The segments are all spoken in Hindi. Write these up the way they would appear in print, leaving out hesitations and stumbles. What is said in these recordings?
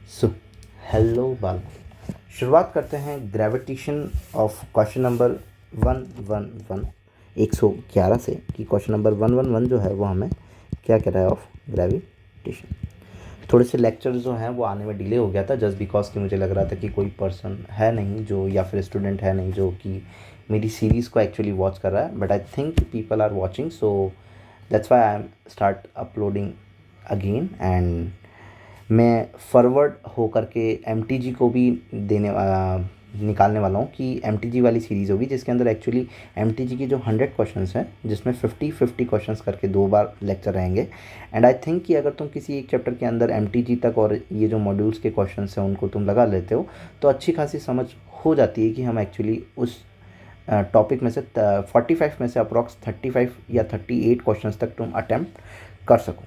सो हेलो बालक, शुरुआत करते हैं ग्रेविटेशन ऑफ क्वेश्चन नंबर 111 से कि क्वेश्चन नंबर 111 जो है वो हमें क्या कह रहा है ऑफ ग्रेविटेशन। थोड़े से लेक्चर जो हैं वो आने में डिले हो गया था जस्ट बिकॉज कि मुझे लग रहा था कि कोई पर्सन है नहीं जो, या फिर स्टूडेंट है नहीं जो कि मेरी सीरीज़ को एक्चुअली वॉच कर रहा है, but I think people are watching, so that's why I am start uploading again. And मैं फॉरवर्ड होकर के एमटीजी को भी निकालने वाला हूँ कि एमटीजी वाली सीरीज़ होगी जिसके अंदर एक्चुअली एमटीजी की जो 100 क्वेश्चंस हैं जिसमें 50-50 क्वेश्चंस करके 2 बार लेक्चर रहेंगे। एंड आई थिंक कि अगर तुम किसी एक चैप्टर के अंदर एमटीजी तक और ये जो मॉड्यूल्स के क्वेश्चंस हैं उनको तुम लगा लेते हो तो अच्छी खासी समझ हो जाती है कि हम एक्चुअली उस टॉपिक में से 45 में से अप्रॉक्स 35 या 38 क्वेश्चंस तक तुम अटैम्प्ट कर सको।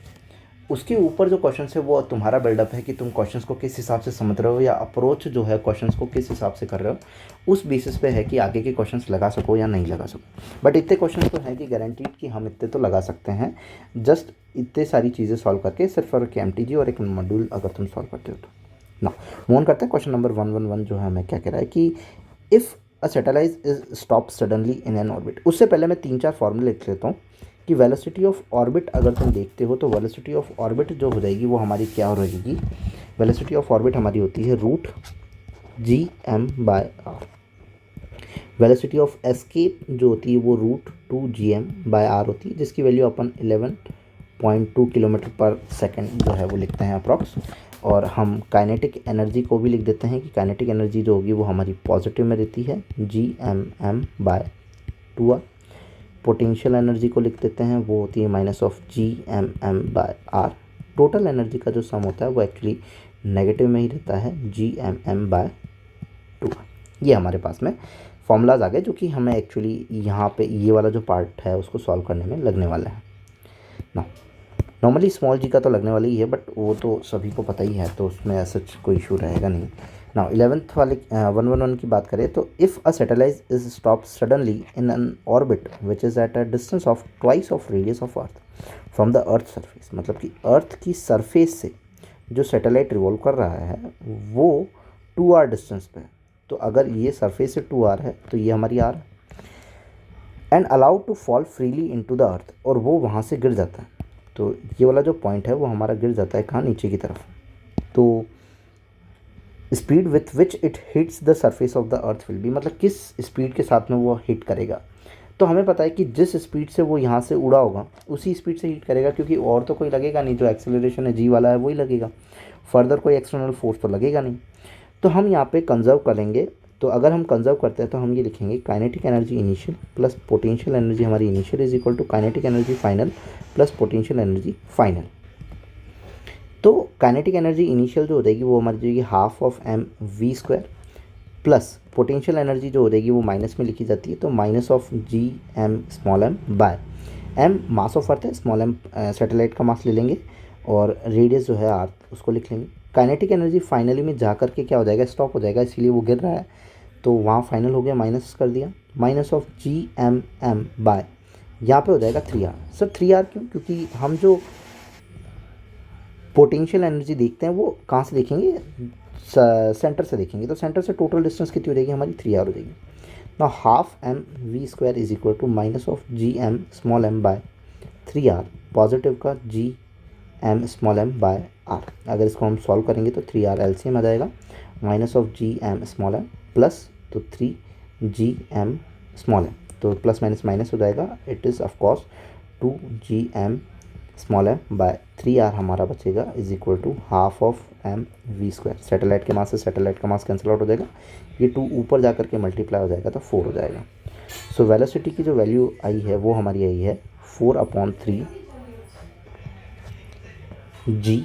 उसके ऊपर जो क्वेश्चन है वो तुम्हारा बिल्डअप है कि तुम क्वेश्चंस को किस हिसाब से समझ रहे हो या अप्रोच जो है क्वेश्चंस को किस हिसाब से कर रहे हो, उस बेसिस पे है कि आगे के क्वेश्चंस लगा सको या नहीं लगा सको। बट इतने क्वेश्चंस तो हैं कि गारंटीड कि हम इतने तो लगा सकते हैं, जस्ट इतने सारी चीज़ें सॉल्व करके, सिर्फ और एक एमटीजी और एक मॉड्यूल अगर तुम सॉल्व करते हो तो। ना मूव ऑन करते हैं। क्वेश्चन नंबर 111 जो है हमें क्या कह रहा है कि if a satellite is stop suddenly in an orbit. उससे पहले मैं 3-4 फॉर्मूले लिख लेता हूँ कि वेलोसिटी ऑफ ऑर्बिट अगर तुम देखते हो तो वेलोसिटी ऑफ ऑर्बिट जो हो जाएगी वो हमारी क्या हो रहेगी। वेलोसिटी ऑफ ऑर्बिट हमारी होती है √g m/r। Velocity of escape जो होती है वो √2gm/r होती है, जिसकी वैल्यू अपन 11.2 किलोमीटर पर सेकेंड जो है वो लिखते हैं अप्रॉक्स। और हम काइनेटिक एनर्जी को भी लिख देते हैं कि काइनेटिक एनर्जी जो होगी वो हमारी पॉजिटिव में रहती है Gmm/2r। पोटेंशियल एनर्जी को लिख देते हैं, वो होती है -Gmm/r। टोटल एनर्जी का जो सम होता है वो एक्चुअली नेगेटिव में ही रहता है Gmm/2। ये हमारे पास में फॉर्मूलाज आ गए जो कि हमें एक्चुअली यहाँ पे ये वाला जो पार्ट है उसको सॉल्व करने में लगने वाला है ना। नॉर्मली स्मॉल जी का तो लगने वाला ही है, बट वो तो सभी को पता ही है तो उसमें सच कोई इशू रहेगा नहीं। नाउ 11th वाले 111 की बात करें तो if a satellite is stop suddenly in an orbit which is at a distance of twice of radius of earth from the earth surface. मतलब कि अर्थ की सरफेस से जो सैटेलाइट रिवॉल्व कर रहा है वो 2r डिस्टेंस पे है। तो अगर ये सरफेस से 2r है तो ये हमारी r है। And allowed to fall freely into the earth, और वो वहाँ से गिर जाता है। तो ये वाला जो पॉइंट है वो हमारा गिर जाता है कहाँ, नीचे की तरफ। तो speed with which it hits the surface of the earth will be, मतलब किस स्पीड के साथ में वो हिट करेगा। तो हमें पता है कि जिस स्पीड से वो यहाँ से उड़ा होगा उसी स्पीड से हिट करेगा, क्योंकि और तो कोई लगेगा नहीं, जो एक्सेलरेशन है जी वाला है वही लगेगा, फर्दर कोई एक्सटर्नल फोर्स तो लगेगा नहीं। तो हम यहाँ पे कंजर्व करेंगे। तो अगर हम कंजर्व करते हैं तो हम ये लिखेंगे kinetic energy initial plus potential energy हमारी initial is equal to kinetic energy final plus potential energy final. तो काइनेटिक एनर्जी इनिशियल जो हो जाएगी वो हमारी जाएगी ½ प्लस पोटेंशियल एनर्जी जो हो जाएगी वो माइनस में लिखी जाती है, तो -Gm/m मास ऑफ अर्थ है, स्मॉल m सैटेलाइट का मास ले लेंगे और रेडियस जो है r उसको लिख लेंगे। काइनेटिक एनर्जी फाइनली में जा करके क्या हो जाएगा, स्टॉप हो जाएगा, इसीलिए वो गिर रहा है तो वहाँ फाइनल हो गया, माइनस कर दिया -Gmm यहाँ पे हो जाएगा 3r। सर 3r क्यों, क्योंकि हम जो पोटेंशियल एनर्जी देखते हैं वो कहाँ से देखेंगे, सेंटर से देखेंगे। तो सेंटर से टोटल डिस्टेंस कितनी हो जाएगी हमारी 3r हो जाएगी। Now ½ mv² is equal to -Gm/m/3r, positive का Gm/m/r। अगर इसको हम सॉल्व करेंगे तो 3r एलसीएम आ जाएगा, -Gm/m प्लस तो 3Gm/m, तो प्लस माइनस माइनस हो जाएगा, इट इज़ ऑफकोर्स 2Gm/3r हमारा बचेगा इज इक्वल टू ½ सैटेलाइट के मास से सैटेलाइट का मास कैंसिल आउट हो जाएगा, ये 2 ऊपर जा करके मल्टीप्लाई हो जाएगा तो 4 हो जाएगा। सो वेलोसिटी की जो वैल्यू आई है वो हमारी आई है 4/3 Gm/r।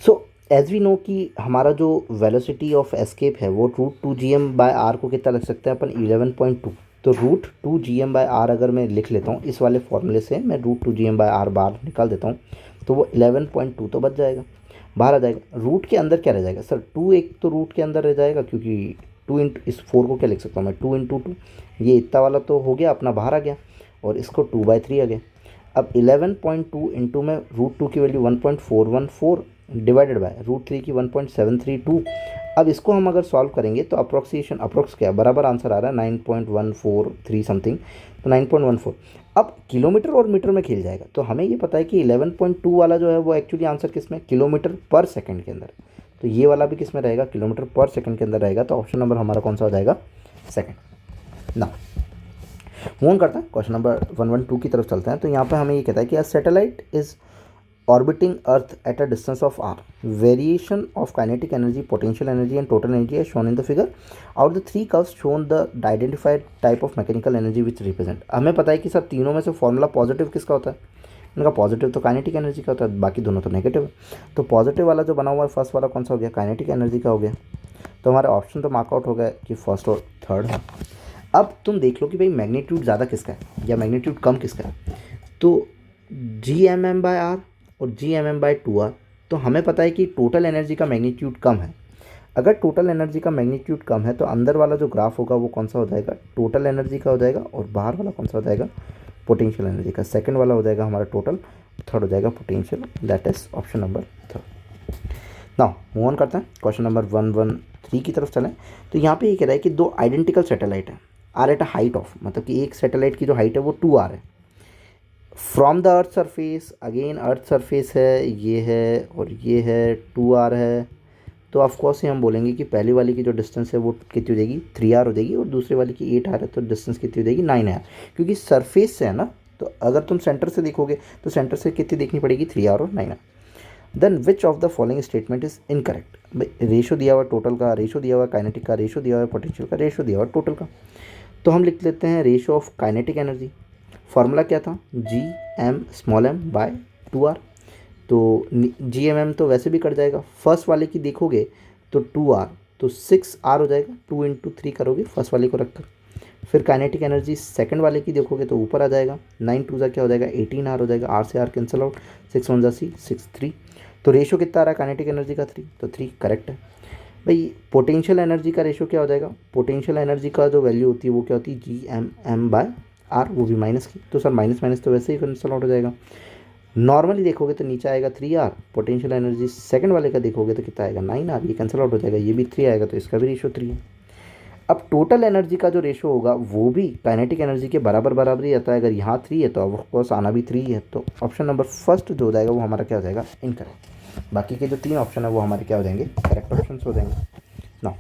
So as we know कि हमारा जो वेलोसिटी ऑफ एस्केप है वो √2gm/r को कितना लग सकता है अपन 11.2। तो √2gm/r अगर मैं लिख लेता हूँ इस वाले फॉर्मूले से, मैं √2gm/r बाहर निकाल देता हूँ तो वो 11.2 तो बच जाएगा, बाहर आ जाएगा। रूट के अंदर क्या रह जाएगा सर, 2 एक तो रूट के अंदर रह जाएगा, क्योंकि 2 इंटू इस 4 को क्या लिख सकता हूँ मैं 2 × 2, ये इतना वाला तो हो गया अपना बाहर आ गया, और इसको 2/3 आ गया। अब 11.2 इंटू में √2 की वैल्यू 1.414 डिवाइडेड बाय √3 की 1.732। अब इसको हम अगर सॉल्व करेंगे तो अप्रोक्स क्या बराबर आंसर आ रहा है 9.143 समथिंग, तो 9.14। अब किलोमीटर और मीटर में खेल जाएगा, तो हमें ये पता है कि 11.2 वाला जो है वो एक्चुअली आंसर किस में, किलोमीटर पर सेकंड के अंदर, तो ये वाला भी किस में रहेगा, किलोमीटर पर सेकंड के अंदर रहेगा। तो ऑप्शन नंबर हमारा कौन सा हो जाएगा, सेकंड। ना मूव ऑन करते हैं, क्वेश्चन नंबर 112 की तरफ चलते हैं। तो यहाँ पे हमें ये कहता है कि a satellite is orbiting Earth at a distance of r. Variation of kinetic energy, potential energy, and total energy is shown in the figure. Out of the three curves shown, the identified type of mechanical energy which represent. हमें पता है कि सर तीनों में से फॉर्मूला पॉजिटिव किसका होता है, इनका पॉजिटिव तो काइनेटिक एनर्जी का होता है, बाकी दोनों तो नेगेटिव है। तो पॉजिटिव वाला जो बना हुआ है फर्स्ट वाला कौन सा हो गया, काइनेटिक एनर्जी का हो गया। तो हमारे ऑप्शन तो मार्कआउट हो गया कि फर्स्ट और थर्ड है। अब तुम देख लो कि भाई मैग्नीट्यूड ज़्यादा किसका है या मैग्नीट्यूड कम किसका है। तो Gmm/r और Gmm/2r, तो हमें पता है कि टोटल एनर्जी का मैग्नीट्यूड कम है। अगर टोटल एनर्जी का मैग्नीट्यूड कम है तो अंदर वाला जो ग्राफ होगा वो कौन सा हो जाएगा, टोटल एनर्जी का हो जाएगा, और बाहर वाला कौन सा हो जाएगा, पोटेंशियल एनर्जी का। सेकंड वाला हो जाएगा हमारा टोटल, थर्ड हो जाएगा potential, that is option number third. Now move on करते हैं, क्वेश्चन नंबर 113 की तरफ चलें। तो यहाँ पे ये कह रहा है कि दो आइडेंटिकल सैटेलाइट है, are at a height of, मतलब कि एक सैटेलाइट की जो हाइट है वो 2r है, from the earth surface, again earth surface है, ये है और ये है, 2r है। तो ऑफकोर्स ही हम बोलेंगे कि पहली वाली की जो डिस्टेंस है वो कितनी हो जाएगी, 3r हो जाएगी, और दूसरी वाली की 8r है, तो डिस्टेंस कितनी हो जाएगी, 9r, क्योंकि सरफेस से है ना। तो अगर तुम सेंटर से देखोगे तो सेंटर से कितनी देखनी पड़ेगी, 3r और 9r। Then which of the following statement is incorrect. भाई रेशो दिया हुआ टोटल का, रेशो दिया हुआ काइनेटिक का, रेशो दिया हुआ पोटेंशियल का, रेशो दिया हुआ टोटल का। तो हम लिख लेते हैं ratio of kinetic energy, formula क्या था, Gm/2r। तो Gmm तो वैसे भी कट जाएगा, फर्स्ट वाले की देखोगे तो 2r, तो 6r हो जाएगा, 2 × 3 करोगे फर्स्ट वाले को रखकर। फिर काइनेटिक एनर्जी सेकंड वाले की देखोगे तो ऊपर आ जाएगा, 9 2 क्या हो जाएगा, 18r हो जाएगा, r से r कैंसिल आउट, 6 1 6 3। तो रेशो कितना आ रहा है काइनेटिक एनर्जी का, 3, तो 3 करेक्ट है। भाई पोटेंशियल एनर्जी का रेशो क्या हो जाएगा, पोटेंशियल एनर्जी का जो वैल्यू होती है वो क्या होती है, Gmm/r, वो भी माइनस की, तो सर माइनस माइनस तो वैसे ही कैंसिल आउट हो जाएगा। नॉर्मली देखोगे तो नीचे आएगा 3r, पोटेंशियल एनर्जी सेकंड वाले का देखोगे तो कितना आएगा, 9r, ये कैंसिल आउट हो जाएगा, ये भी 3 आएगा, तो इसका भी रेशो 3 है। अब टोटल एनर्जी का जो रेशो होगा वो भी काइनेटिक एनर्जी के बराबर ही आता है। अगर यहाँ 3 है तो ऑफकोर्स आना भी 3 है, तो ऑप्शन नंबर फर्स्ट जो हो जाएगा वो हमारा क्या हो जाएगा, इनकरेक्ट। बाकी के जो 3 ऑप्शन है वो हमारे क्या हो जाएंगे, करेक्ट ऑप्शन हो जाएंगे। नाउ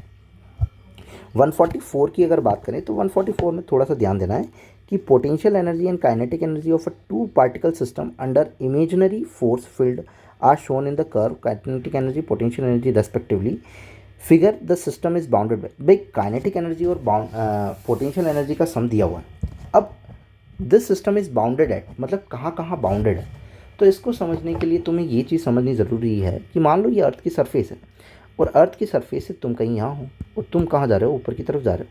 144 की अगर बात करें तो 144 में थोड़ा सा ध्यान देना है कि potential energy and kinetic energy of a 2 particle system under imaginary force field are shown in the curve, kinetic energy, potential energy respectively. Figure the system is bounded by, भाई काइनेटिक एनर्जी और पोटेंशियल एनर्जी का सम दिया हुआ है। अब this system is bounded at, मतलब कहाँ कहाँ बाउंडेड है। तो इसको समझने के लिए तुम्हें ये चीज़ समझनी ज़रूरी है कि मान लो ये अर्थ की सरफेस है, और अर्थ की सरफेस से तुम कहीं यहाँ हो और तुम कहाँ जा रहे हो, ऊपर की तरफ जा रहे हो,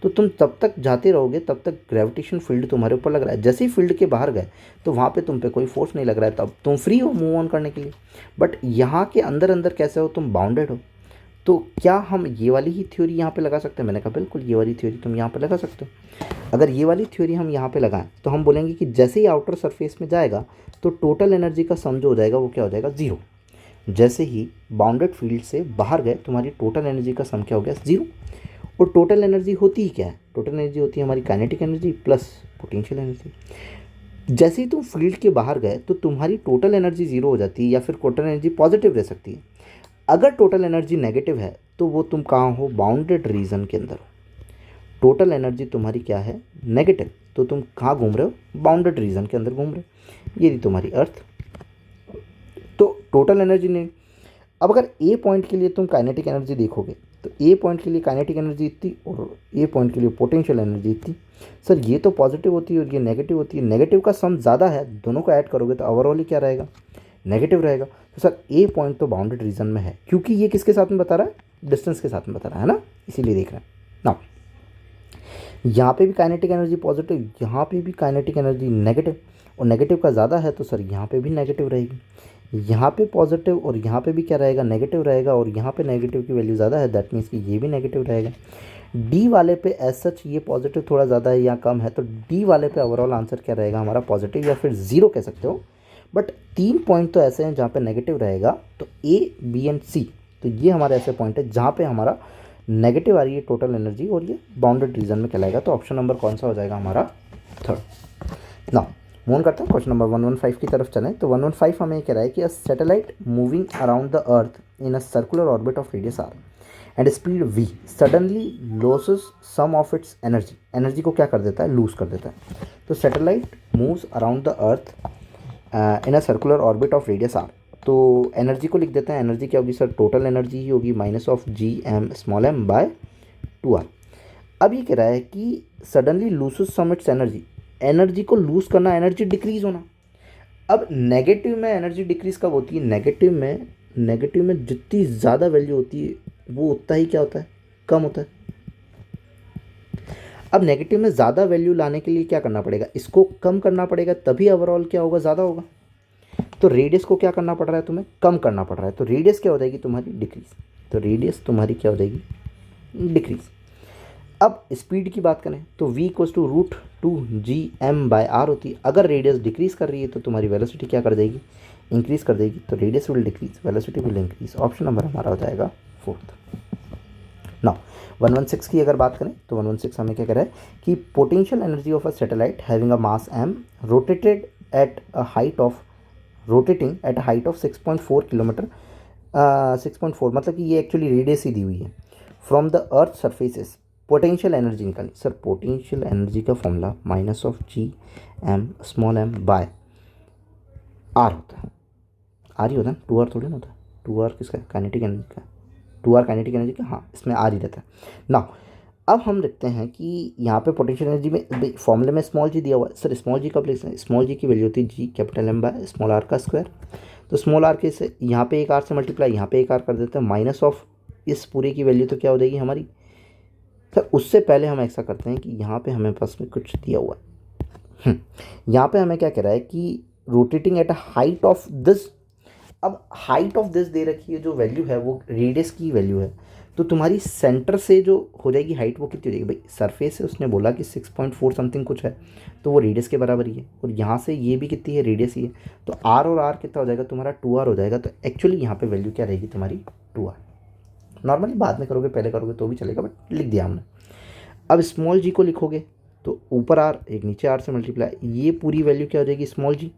तो तुम तब तक जाते रहोगे तब तक ग्रेविटेशन फील्ड तुम्हारे ऊपर लग रहा है। जैसे ही फील्ड के बाहर गए तो वहाँ पे तुम पे कोई फोर्स नहीं लग रहा है, तब तुम फ्री हो मूव ऑन करने के लिए। बट यहाँ के अंदर अंदर कैसे हो, तुम बाउंडेड हो। तो क्या हम ये वाली ही थ्योरी यहाँ पे लगा सकते हैं, मैंने कहा बिल्कुल ये वाली थ्योरी तुम यहाँ पे लगा सकते हो। अगर ये वाली थ्योरी हम यहाँ पे लगाएं तो हम बोलेंगे कि जैसे ही आउटर सरफेस में जाएगा तो टोटल एनर्जी का सम जो हो जाएगा वो क्या हो जाएगा, 0। जैसे ही बाउंडेड फील्ड से बाहर गए तुम्हारी टोटल एनर्जी का सम क्या हो गया, 0। और टोटल एनर्जी होती ही क्या है, टोटल एनर्जी होती है हमारी kinetic energy plus potential energy. जैसे ही तुम फील्ड के बाहर गए तो तुम्हारी टोटल एनर्जी 0 हो जाती है, या फिर टोटल एनर्जी पॉजिटिव रह सकती है। अगर टोटल एनर्जी नेगेटिव है तो वो तुम कहाँ हो, बाउंडेड रीजन के अंदर हो। टोटल एनर्जी तुम्हारी क्या है, नेगेटिव, तो तुम कहाँ घूम रहे हो, बाउंडेड रीजन के अंदर घूम रहे हो। ये रही तुम्हारी अर्थ, तो टोटल एनर्जी नहीं। अब अगर ए पॉइंट के लिए तुम काइनेटिक एनर्जी देखोगे तो ए पॉइंट के लिए काइनेटिक एनर्जी इतनी और ए पॉइंट के लिए पोटेंशियल एनर्जी इतनी। सर ये तो पॉजिटिव होती है और ये नेगेटिव होती है, नेगेटिव का सम ज़्यादा है, दोनों को ऐड करोगे तो ओवरऑल क्या रहेगा, नेगेटिव रहेगा। तो सर ए पॉइंट तो बाउंडेड रीजन में है, क्योंकि ये किसके साथ में बता रहा है, डिस्टेंस के साथ में बता रहा है ना, इसीलिए देख रहे हैं ना। यहाँ पे भी काइनेटिक एनर्जी पॉजिटिव, यहाँ पे भी काइनेटिक एनर्जी नेगेटिव, और नेगेटिव का ज़्यादा है तो सर यहाँ पे भी नेगेटिव रहेगी। यहाँ पे पॉजिटिव और यहाँ पे भी क्या रहेगा, नेगेटिव रहेगा, और यहाँ पे नेगेटिव की वैल्यू ज़्यादा है, दैट मीन्स कि ये भी नेगेटिव रहेगा। डी वाले पे एज सच ये पॉजिटिव थोड़ा ज़्यादा है या कम है, तो डी वाले पे ओवरऑल आंसर क्या रहेगा हमारा, पॉजिटिव या फिर ज़ीरो कह सकते हो। बट 3 पॉइंट तो ऐसे हैं जहाँ पे नेगेटिव रहेगा, तो ए बी एंड सी, तो ये हमारे ऐसे पॉइंट है जहाँ पे हमारा नेगेटिव आ रही है टोटल एनर्जी और ये बाउंडेड रीजन में कहलाएगा। तो ऑप्शन नंबर कौन सा हो जाएगा हमारा, थर्ड। नाउ मूव करते हैं क्वेश्चन नंबर 115 की तरफ चलें। तो 115 हमें कह रहा है कि a satellite moving around the earth in a circular orbit of radius R and speed v suddenly loses some of its energy, energy को क्या कर देता है, लूज कर देता है। तो satellite moves around the earth in a circular orbit of radius R, तो एनर्जी को लिख देते हैं। एनर्जी क्या होगी सर, टोटल एनर्जी ही होगी minus of G M small m by 2r। अब ये कह रहा है कि suddenly loses some its energy, energy को लूज करना, एनर्जी डिक्रीज होना। अब नेगेटिव में एनर्जी डिक्रीज कब होती है, नेगेटिव में जितनी ज़्यादा वैल्यू होती है वो उतना ही क्या होता है, कम होता है। अब नेगेटिव में ज़्यादा वैल्यू लाने के लिए क्या करना पड़ेगा, इसको कम करना पड़ेगा, तभी ओवरऑल क्या होगा, ज़्यादा होगा। तो रेडियस को क्या करना पड़ रहा है, तुम्हें कम करना पड़ रहा है, तो रेडियस क्या हो जाएगी तुम्हारी, डिक्रीज। तो रेडियस तुम्हारी क्या हो जाएगी, डिक्रीज। अब स्पीड की बात करें तो v equals to root two G M by R होती है। अगर रेडियस डिक्रीज कर रही है तो तुम्हारी वेलोसिटी क्या कर देगी, इंक्रीज कर देगी। तो radius will decrease, velocity will increase. Option number हमारा हो जाएगा फोर्थ। नाउ 116 की अगर बात करें तो 116 हमें क्या कह रहा है कि potential energy of a satellite having a mass m rotating at a height of 6.4 kilometre, 6.4 मतलब कि ये एक्चुअली रेडियस ही दी हुई है, from the earth surfaces potential energy निकाली। सर पोटेंशियल एनर्जी का formula minus of G M small m by R होता है, आर ही होता है, 2r थोड़ी ना होता है। 2r किसका, काइनेटिक एनर्जी का, 2r काइनेटिक एनर्जी का, हाँ इसमें आर ही रहता है ना। अब हम देखते हैं कि यहाँ पे पोटेंशियल एनर्जी में फॉर्मूले में स्मॉल जी दिया हुआ है। सर स्मॉल जी कब लिखते हैं, स्मॉल जी की वैल्यू होती है G capital M by small r का स्क्वायर। तो स्मॉल आर के से यहाँ पे एक आर से मल्टीप्लाई, यहाँ पे एक आर कर देते हैं, माइनस ऑफ इस पूरे की वैल्यू तो क्या हो जाएगी हमारी। सर उससे पहले हम ऐसा करते हैं कि यहाँ पे हमें पास में कुछ दिया हुआ है, यहाँ पे हमें क्या कह रहा है कि rotating at a height of this. अब हाइट ऑफ दिस दे रखी है, जो वैल्यू है वो रेडियस की वैल्यू है, तो तुम्हारी सेंटर से जो हो जाएगी हाइट वो कितनी हो जाएगी भाई, सरफेस से उसने बोला कि 6.4 समथिंग कुछ है, तो वो रेडियस के बराबर ही है, और यहाँ से ये भी कितनी है, रेडियस ही है। तो आर और आर कितना हो जाएगा तुम्हारा, 2r हो जाएगा। तो एक्चुअली यहाँ पे वैल्यू क्या रहेगी तुम्हारी, 2r। नॉर्मली बाद में करोगे, पहले करोगे तो भी चलेगा, बट लिख दिया हमने। अब स्मॉल जी को लिखोगे तो ऊपर आर एक नीचे आर से मल्टीप्लाई, ये पूरी वैल्यू क्या हो जाएगी स्मॉल जी,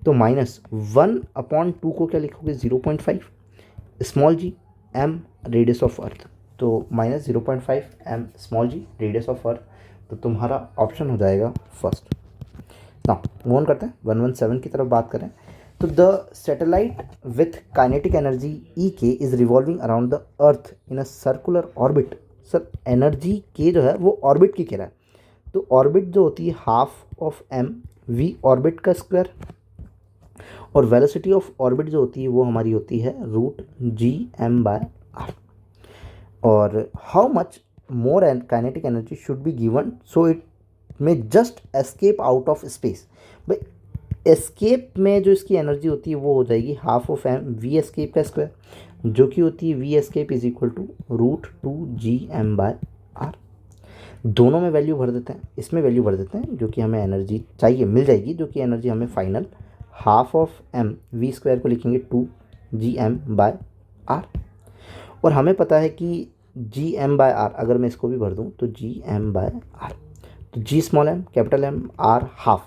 तो -1/2 को क्या लिखोगे 0.5 small G M radius of earth, तो -0.5 M small G radius of earth. तो तुम्हारा ऑप्शन हो जाएगा फर्स्ट। ना मूव ऑन करते हैं 117 की तरफ बात करें। तो the satellite with kinetic energy E K is revolving around the earth in a circular orbit. Sir energy के जो है वो ऑर्बिट की कह रहा है, तो ऑर्बिट जो होती है half of M V orbit का स्क्वायर, और वेलोसिटी ऑफ ऑर्बिट जो होती है वो हमारी होती है root G M by R. और how much more and kinetic energy should be given so it may just escape out of space. भाई एस्केप में जो इसकी एनर्जी होती है वो हो जाएगी half of M V escape का स्क्वायर, जो कि होती है V escape is equal to root two G M by R. दोनों में वैल्यू भर देते हैं, इसमें वैल्यू भर देते हैं, जो कि हमें एनर्जी चाहिए मिल जाएगी, जो कि एनर्जी हमें final half of M V square को लिखेंगे 2 जी एम बाय आर। और हमें पता है कि जी एम बाय आर, अगर मैं इसको भी भर दूँ तो जी एम बाय आर, तो G small m capital M R half,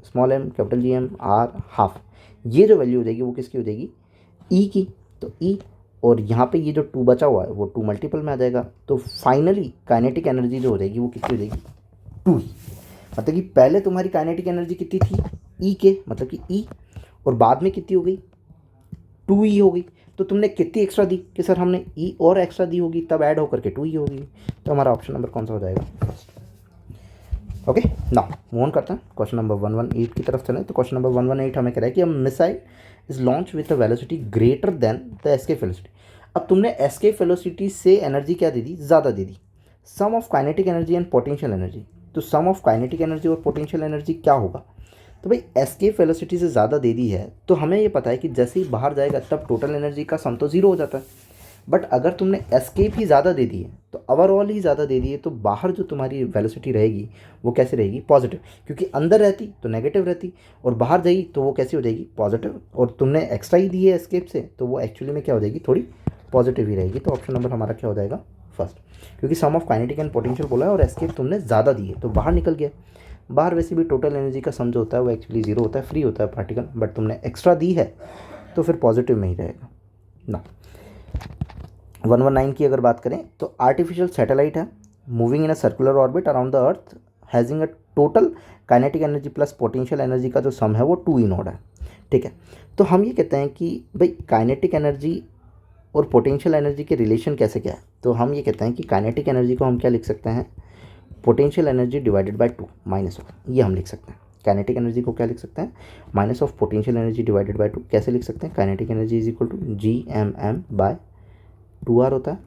small m capital G M R half, ये जो वैल्यू हो जाएगी वो किसकी हो जाएगी, ई की। तो ई और यहाँ पे ये जो 2 बचा हुआ है वो 2 मल्टीपल में आ जाएगा। तो फाइनली काइनेटिक एनर्जी जो हो जाएगी वो कितनी हो जाएगी, 2 ही। मतलब कि पहले तुम्हारी काइनेटिक एनर्जी कितनी थी, ई के मतलब कि ई, और बाद में कितनी हो गई 2 ई हो गई। तो तुमने कितनी एक्स्ट्रा दी कि सर हमने ई और एक्स्ट्रा दी होगी, तब ऐड होकर के 2 ई होगी। तो हमारा ऑप्शन नंबर कौन सा हो जाएगा, first. Okay now move on करते हैं क्वेश्चन नंबर 118 की तरफ चलें। तो क्वेश्चन नंबर 118 हमें कह रहा है कि a missile is launch with a velocity greater than the escape velocity. अब तुमने एस्केप वेलोसिटी से एनर्जी क्या दे दी, ज़्यादा दे दी। Sum of kinetic energy and potential energy, तो सम ऑफ काइनेटिक एनर्जी और पोटेंशियल एनर्जी क्या होगा। तो भाई एस्केप वेलोसिटी से ज़्यादा दे दी है, तो हमें ये पता है कि जैसे ही बाहर जाएगा तब टोटल एनर्जी का सम तो ज़ीरो हो जाता है। बट अगर तुमने एस्केप ही ज़्यादा दे दी है तो ओवरऑल ही ज़्यादा दे दी है तो बाहर जो तुम्हारी वेलोसिटी रहेगी वो कैसे रहेगी, पॉजिटिव, क्योंकि अंदर रहती तो नेगेटिव रहती और बाहर जाएगी तो वो कैसी हो जाएगी, पॉजिटिव, और तुमने एक्स्ट्रा ही दी है एस्केप से तो वो एक्चुअली में क्या हो जाएगी, थोड़ी पॉजिटिव ही रहेगी। तो ऑप्शन नंबर हमारा क्या हो जाएगा, फर्स्ट, क्योंकि सम ऑफ काइनेटिक एंड पोटेंशियल बोला है और एस्केप तुमने ज़्यादा दी है तो बाहर निकल गया। बाहर वैसे भी टोटल एनर्जी का सम जो होता है वो एक्चुअली जीरो होता है, फ्री होता है पार्टिकल, बट तुमने एक्स्ट्रा दी है तो फिर पॉजिटिव में ही रहेगा ना। 119 की अगर बात करें तो आर्टिफिशियल सैटेलाइट है moving in a circular orbit around the earth hedging a total kinetic energy plus potential energy का जो सम है वो 2 E0 है। ठीक है, तो हम ये कहते हैं कि भाई काइनेटिक एनर्जी और पोटेंशियल एनर्जी के रिलेशन कैसे क्या है, तो हम ये कहते हैं कि काइनेटिक एनर्जी को हम क्या लिख सकते हैं, potential energy divided by 2 minus of, ये हम लिख सकते हैं। काइनेटिक एनर्जी को क्या लिख सकते हैं, minus of potential energy divided by 2, कैसे लिख सकते हैं, kinetic energy is equal to GMM by 2R होता है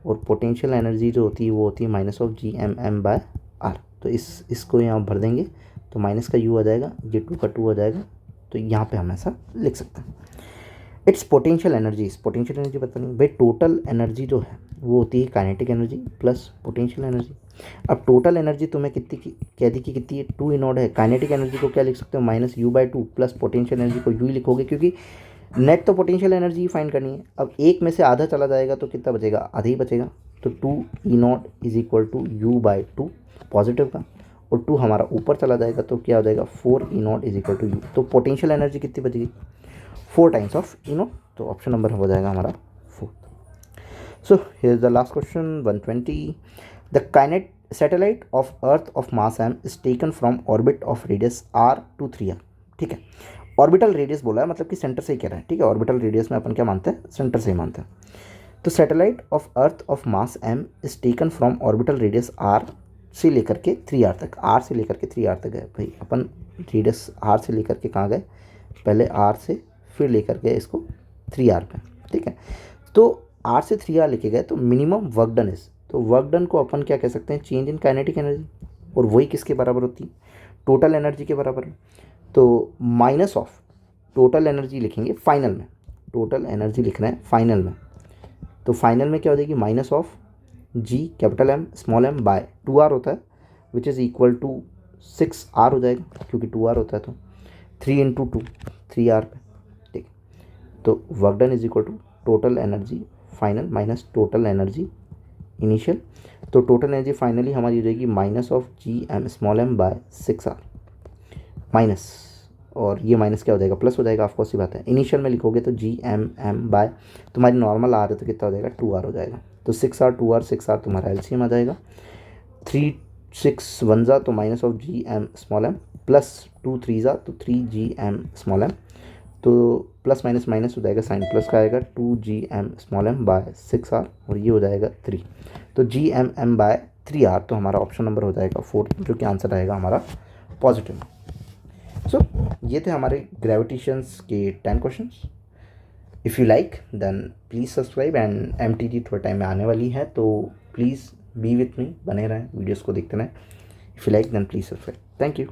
और पोटेंशियल एनर्जी जो होती है वो होती है minus of GMM by R। तो इसको यहाँ भर देंगे तो माइनस का U आ जाएगा, ये 2 का 2 आ जाएगा, तो यहाँ पे हम ऐसा लिख सकते हैं। It's potential energy, potential energy पता नहीं भाई, टोटल एनर्जी जो है वो होती है kinetic energy plus potential energy. अब टोटल एनर्जी तुम्हें कितनी की कह दी कि कितनी है, 2 E0 है। काइनेटिक एनर्जी को क्या लिख सकते हो, minus U/2 plus potential energy को U ही लिखोगे, क्योंकि नेट तो पोटेंशियल एनर्जी ही फाइंड करनी है। अब एक में से आधा चला जाएगा तो कितना बचेगा, आधा ही बचेगा, तो 2 E0 is equal to U/2 positive का, और 2 हमारा ऊपर चला जाएगा तो क्या हो जाएगा, 4 E0 is equal to U। तो पोटेंशियल एनर्जी कितनी बचेगी, 4 टाइम्स ऑफ E0, तो ऑप्शन नंबर हो जाएगा हमारा 4। So here is the last question 120। The kinetic satellite of earth of mass m is taken from orbit of radius r to 3r। ठीक है, ऑर्बिटल रेडियस बोला है, मतलब कि सेंटर से ही कह रहा है। ठीक है, ऑर्बिटल रेडियस में अपन क्या मानते हैं, सेंटर से ही मानते हैं। तो satellite of earth of mass m is taken from orbital radius r से लेकर के 3r तक, r से लेकर के 3r तक गए। भाई अपन रेडियस r से लेकर के कहाँ गए, पहले r से फिर लेकर गए इसको 3r पे। ठीक है, तो r से 3r लेके गए तो मिनिमम वर्क डन इज, तो वर्क डन को अपन क्या कह सकते हैं, चेंज इन काइनेटिक एनर्जी, और वही किसके बराबर होती है, टोटल एनर्जी के बराबर है। तो माइनस ऑफ टोटल एनर्जी लिखेंगे फाइनल में, टोटल एनर्जी लिख रहे हैं फाइनल में, तो फाइनल में क्या हो जाएगी, minus of G capital M small m by 2R होता है, which is equal to 6R हो जाएगा, क्योंकि 2R होता है तो 3 इंटू 2 3R पे। ठीक, तो work done is equal to total energy final minus total energy initial, तो टोटल एनर्जी फाइनली हमारी हो जाएगी minus of GM small m by 6R minus, और ये माइनस क्या हो जाएगा, प्लस हो जाएगा, ऑफ कोर्स सी बात है। इनिशियल में लिखोगे तो GMM बाय तुम्हारी नॉर्मल आ रहा है तो कितना हो जाएगा, 2R हो जाएगा, तो 6R 2R 6R तुम्हारा LCM आ जाएगा, 3 6 1 जा तो minus of GM small m plus 2 3 जा तो 3GM स्मॉल m, तो प्लस माइनस माइनस हो जाएगा, साइन प्लस का आएगा, 2GM small m by 6R, और ये हो जाएगा 3, तो GMM बाय 3R, तो हमारा ऑप्शन नंबर हो जाएगा 4, जो कि आंसर आएगा हमारा पॉजिटिव। सो ये थे हमारे ग्रेविटेशंस के 10 questions. If you like then please subscribe, and MTG थोड़े टाइम में आने वाली है तो प्लीज़ बी विथ मी, बने रहें, वीडियोस को देखते रहें। If you like then please subscribe. Thank you.